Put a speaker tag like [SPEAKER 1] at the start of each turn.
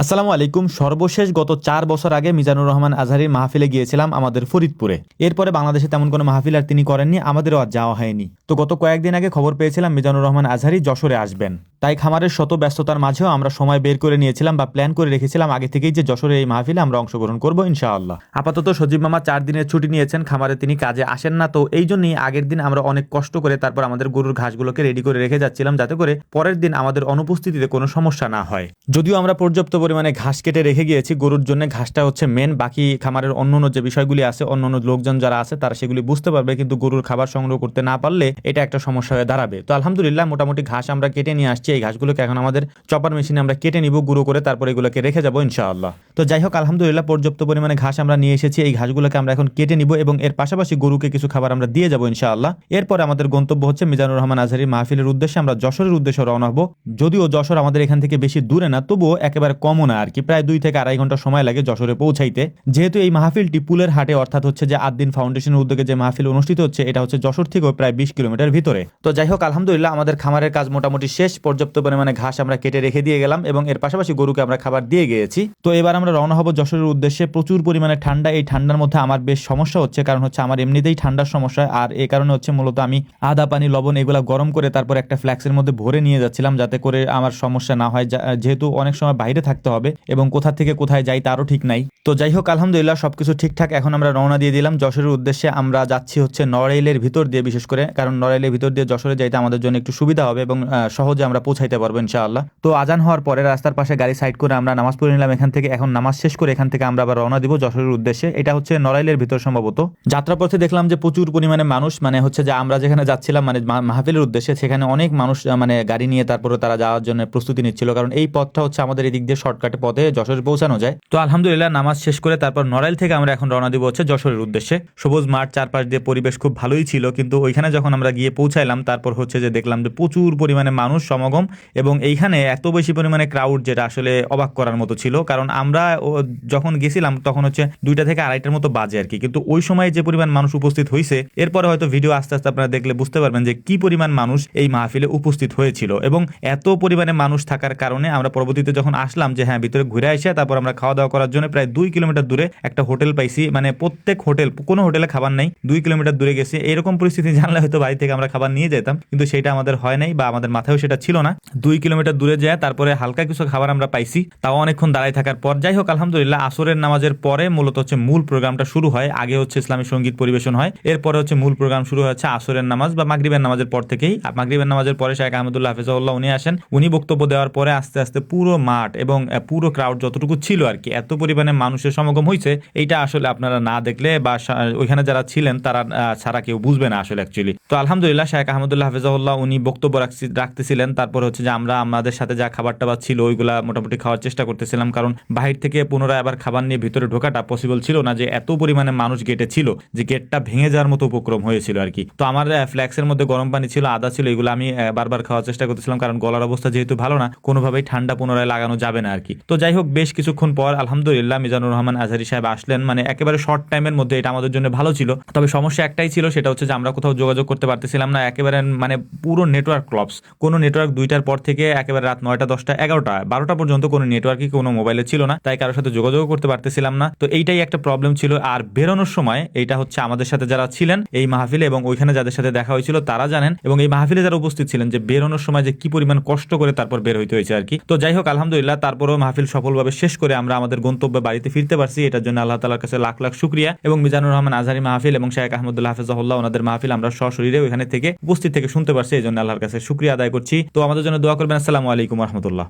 [SPEAKER 1] আসসালামু আলাইকুম। সর্বশেষ গত 4 বছর আগে মিজানুর রহমান আজহারীর মাহফিলে গিয়েছিলাম আমাদের ফরিদপুরে। এরপরে বাংলাদেশে তেমন কোনো মাহফিল আর তিনি করেননি, আমাদেরও আর যাওয়া হয়নি। তো গত কয়েকদিন আগে খবর পেয়েছিলাম মিজানুর রহমান আজহারী যশোরে আসবেন। তাই খামারের শত ব্যস্ততার মাঝেও আমরা সময় বের করে নিয়েছিলাম বা প্ল্যান করে রেখেছিলাম আগে থেকেই যে যশোরে এই মাহফিলে আমরা অংশগ্রহণ করবো ইনশাআল্লাহ। আপাতত সজীব মামা 4 দিনের ছুটি নিয়েছেন, খামারে তিনি কাজে আসেন না। তো এই জন্যই আগের দিন আমরা অনেক কষ্ট করে তারপর আমাদের গরুর ঘাসগুলোকে রেডি করে রেখে যাচ্ছিলাম, যাতে করে পরের দিন আমাদের অনুপস্থিতিতে কোনো সমস্যা না হয়। যদিও আমরা পর্যাপ্ত পরিমাণে ঘাস কেটে রেখে গিয়েছি গরুর জন্য, ঘাসটা হচ্ছে মেন, বাকি খামারের অন্যান্য যে বিষয়গুলি আছে, অন্যান্য লোকজন যারা আছে তারা সেগুলি বুঝতে পারবে, কিন্তু গরুর খাবার সংগ্রহ করতে না পারলে এটা একটা সমস্যা হয়ে দাঁড়াবে। তো আলহামদুলিল্লাহ মোটামুটি ঘাস আমরা কেটে নিয়ে আসছি। এই ঘাসগুলোকে এখন আমাদের চপার মেশিনে আমরা কেটে নিব গুঁড়ো করে, তারপর এগুলোকে রেখে যাবো ইনশাআল্লাহ। তো যাই হোক, আলহামদুলিল্লাহ পর্যাপ্ত পরিমাণে ঘাস আমরা নিয়ে এসেছি। এই ঘাসগুলোকে আমরা এখন কেটে নিব এবং এর পাশাপাশি গরুকে কিছু খাবার আমরা দিয়ে যাবো ইনশাআল্লাহ। এরপর আমাদের গন্তব্য হচ্ছে মিজানুর রহমান আজহারীর মাহফিলের উদ্দেশ্যে আমরা যশোরের উদ্দেশ্যে রওনা হবো। যদিও যশোর আমাদের এখান থেকে বেশি দূরে না, তবুও একেবারে কমও না আর কি, প্রায় 2 থেকে আড়াই ঘন্টা সময় লাগে যশোরে পৌঁছাইতে। যেহেতু এই মাহফিলটি পুলের হাটে, অর্থাৎ হচ্ছে যে আদ্দিন ফাউন্ডেশনের উদ্যোগে যে মাহফিল অনুষ্ঠিত হচ্ছে, এটা হচ্ছে যশোর থেকেও প্রায় 20 কিলোমিটার ভিতরে। তো যাই হোক, আলহামদুলিল্লাহ আমাদের খামারের কাজ মোটামুটি শেষ। পর্যাপ্ত পরিমাণে ঘাস আমরা কেটে রেখে দিয়ে গেলাম এবং এর পাশাপাশি গরুকে আমরা খাবার দিয়ে গিয়েছি। তো এবার আমরা রওনা হব যশোরের উদ্দেশ্যে। প্রচুর পরিমাণে ঠান্ডা, এই ঠান্ডার মধ্যে আমার বেশ সমস্যা হচ্ছে, কারণ হচ্ছে আমার এমনিতেই ঠান্ডার সমস্যা, আর এই কারণে হচ্ছে মূলত আমি আদা পানি লবণ এগুলা গরম করে তারপর একটা ফ্ল্যাক্সের মধ্যে ভরে নিয়ে যাচ্ছিলাম, যাতে করে আমার সমস্যা না হয়, যেহেতু অনেক সময় বাইরে থাকতে হবে এবং কোথা থেকে কোথায় যাই তারও ঠিক নাই। তো যাই হোক, আলহামদুলিল্লাহ সবকিছু ঠিকঠাক। এখন আমরা রওনা দিয়ে দিলাম যশোরের উদ্দেশ্যে। আমরা যাচ্ছি হচ্ছে নড়াইলের ভিতর দিয়ে, বিশেষ করে কারণ নড়াইলের ভিতর দিয়ে যশোরে যাইতে আমাদের জন্য একটু সুবিধা হবে এবং সহজে আমরা পৌঁছাইতে পারবো ইনশাআল্লাহ। তো আজান হওয়ার পরে রাস্তার পাশে গাড়ি সাইড করে আমরা নামাজ পড়ে নিলাম এখান থেকে। এখন নামাজ শেষ করে এখান থেকে আমরা আবার রওনা দিব যশোরের উদ্দেশ্যে। এটা হচ্ছে নড়াইলের ভিতর সম্ভবত। যাত্রাপথে দেখলাম যে প্রচুর পরিমাণে মানুষ, মানে হচ্ছে যে আমরা যেখানে যাচ্ছিলাম মানে মাহফিলের উদ্দেশ্যে, সেখানে অনেক মানুষ মানে গাড়ি নিয়ে তারপরে তারা যাওয়ার জন্য প্রস্তুতি নিচ্ছিল, কারণ এই পথটা হচ্ছে আমাদের এই দিক দিয়ে শর্টকাটে পথে যশোরে পৌঁছানো যায়। তো আলহামদুলিল্লাহ নামাজ শেষ করে তারপর নড়াইল থেকে আমরা এখন রওনা দিব হচ্ছে যশোরের উদ্দেশ্যে। সবুজ মাঠ, চারপাশ দিয়ে পরিবেশ খুব ভালোই ছিল, কিন্তু ওইখানে যখন আমরা গিয়ে পৌঁছাইলাম তারপর হচ্ছে যে দেখলাম যে প্রচুর পরিমাণে মানুষ সমাগম এবং এইখানে এত বেশি পরিমাণে ক্রাউড, যেটা আসলে অবাক করার মতো ছিল। কারণ আমরা যখন গেছিলাম তখন হচ্ছে 2টা থেকে 2:30টার মতো বাজে আর কি, কিন্তু ওই সময় যে পরিমাণ মানুষ উপস্থিত হয়েছে, এরপরে হয়তো ভিডিও আস্তে আস্তে আপনারা দেখলে বুঝতে পারবেন যে কি পরিমাণ মানুষ এই মাহফিলে উপস্থিত হয়েছিল। এবং এত পরিমাণে মানুষ থাকার কারণে আমরা পরবর্তীতে যখন আসলাম যে হ্যাঁ ভিতরে ঘুরে আসে তারপর আমরা খাওয়া দাওয়া করার জন্য প্রায় 2 কিলোমিটার দূরে একটা হোটেল পাইছি। মানে প্রত্যেক হোটেল, কোনো হোটেলে খাবার নাই, 2 কিলোমিটার দূরে গেছি। এরকম পরিস্থিতি জানলে হয়তো বাড়ি থেকে আমরা খাবার নিয়ে যেতাম, কিন্তু সেটা আমাদের হয় নাই বা আমাদের মাথায়ও সেটা ছিল না। 2 কিলোমিটার দূরে যায় তারপরে হালকা কিছু খাবার আমরা পাইছি, তাও অনেকক্ষণ দাঁড়ায় থাকার পর। যাই হোক, আলহামদুলিল্লাহ আসরের নামাজের পরে মূলত হচ্ছে মূল প্রোগ্রামটা শুরু হয়। আগে হচ্ছে ইসলামী সঙ্গীত পরিবেশন হয়, এরপরে হচ্ছে মূল প্রোগ্রাম শুরু হচ্ছে আসরের নামাজ বা মাগরিবের নামাজের পর থেকেই। মাগরিবের নামাজের পরে শেখ আহমদুল্লাহ হাফেজাহুল্লাহ উনি আসেন, উনি বক্তব্য দেওয়ার পরে আস্তে আস্তে পুরো মাঠ এবং পুরো ক্রাউড যতটুকু ছিল আর কি, এত পরিমাণে মানুষের সমাগম হয়েছে, এইটা আসলে আপনারা না দেখলে বা ওইখানে যারা ছিলেন তারা ছাড়া কেউ বুঝবে না আসলে অ্যাকচুয়ালি। তো আলহামদুলিল্লাহ শেখ আহমদুল্লাহ হাফেজাহুল্লাহ উনি বক্তব্য রাখতেছিলেন। তারপর হচ্ছে যে আমরা আমাদের সাথে যা খাবার টাবার ছিল ওইগুলা মোটামুটি খাওয়ার চেষ্টা করতেছিলাম, কারণ বাহির থেকে পুনরায় আবার খাবার নিয়ে ভিতরে ঢোকাটা পসিবল ছিল না, যে এত পরিমাণে মানুষ গেটে ছিল যে গেটটা ভেঙে যাওয়ার মতো উপক্রম হয়েছিল আর কি। তো আমার ফ্ল্যাক্সের মধ্যে গরম পানি ছিল, আদা ছিল, এগুলো আমি বারবার খাওয়ার চেষ্টা করতেছিলাম, কারণ গলার অবস্থা যেহেতু ভালো না, কোনোভাবেই ঠান্ডা পুনরায় লাগানো যাবে না আর কি। তো যাই হোক, বেশ কিছুক্ষণ পর আলহামদুলিল্লাহ মিজানুর রহমান আজহারী সাহেব আসলেন। মানে একেবারে শর্ট টাইমের মধ্যে, এটা আমাদের জন্য ভালো ছিল। তবে সমস্যা একটাই ছিল, সেটা হচ্ছে যে আমরা কোথাও যোগাযোগ করতে পারতেছিলাম না, একেবারে মানে পুরো নেটওয়ার্ক ক্লপস। কোনো নেটওয়ার্ক 2টার পর থেকে একেবারে রাত 9টা 10টা 11টা 12টা পর্যন্ত কোনো নেটওয়ার্কই কোনো মোবাইলে ছিল না, তাই কারোর সাথে যোগাযোগ করতে পারতেছিলাম না। তো এইটাই একটা প্রবলেম ছিল। আর বেরোনোর সময় এইটা হচ্ছে আমাদের সাথে যারা ছিলেন এই মাহফিলে এবং ওইখানে যাদের সাথে দেখা হয়েছিল তারা জানেন, এবং এই মাহফিলে যারা উপস্থিত ছিলেন, যে বেরোনোর সময় যে কি পরিমাণ কষ্ট করে তারপর বের হইতে হয়েছে আর কি। তো যাই হোক, আলহামদুলিল্লাহ তারপরও মাহফিল সফলভাবে শেষ করে আমরা আমাদের গন্তব্যে বাড়িতে ফিরতে পারছি। এটার জন্য আল্লাহ তাআলার কাছে লাখ লাখ শুকরিয়া। এবং মিজানুর রহমান আজহারী মাহফিল এবং শেখ আহমদুল্লাহ হাফেজাহুল্লাহ ওনাদের মাহফিল আমরা সশরীরে ওইখানে থেকে উপস্থিত থেকে শুনতে পারছি, এই জন্য আল্লাহর কাছে শুকরিয়া আদায় করছি। তো আমাদের জন্য দোয়া করবেন। আসসালামু আলাইকুম ওয়া রাহমাতুল্লাহ।